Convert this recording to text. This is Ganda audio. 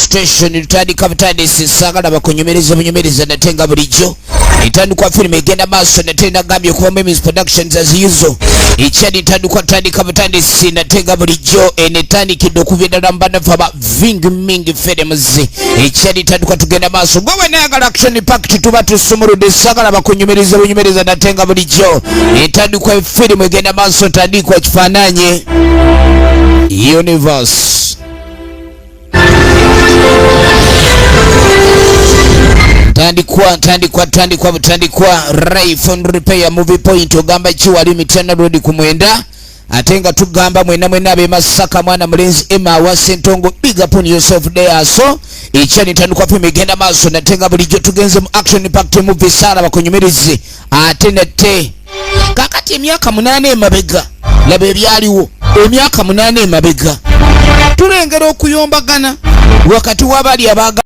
expectation tutandika butandisi sagala bakunyumereza bunyumereza natenga bulijjo itandikwa film egenda maaso natenda gambye kuba Memes Productions as usual ichadi itandikwa tandika butandisi natenga bulijjo enetandikidde okubyedala mbana faba vingi mingi films ichadi itandikwa tugenda maaso gwe nayagala action packed tuba tusumuludde sagala bakunyumereza bunyumereza natenga bulijjo itandikwa film egenda maaso tandikwa kifaananye Universe tandikwa Raif on repair movie point ogamba chiwali mitana road kumwenda atenga tugamba mwena abe Masaka mwana mulenzi Emma wa Sentongo big up on yourself there so ichani tandikwa film genda maso natenga bulijjo tugenze mu action packed movie sala bakunyumirize atenete kakati emyaka 8 emabega labe byaliwo emyaka 8 emabega tulengera okuyombagana wakati wabali abaga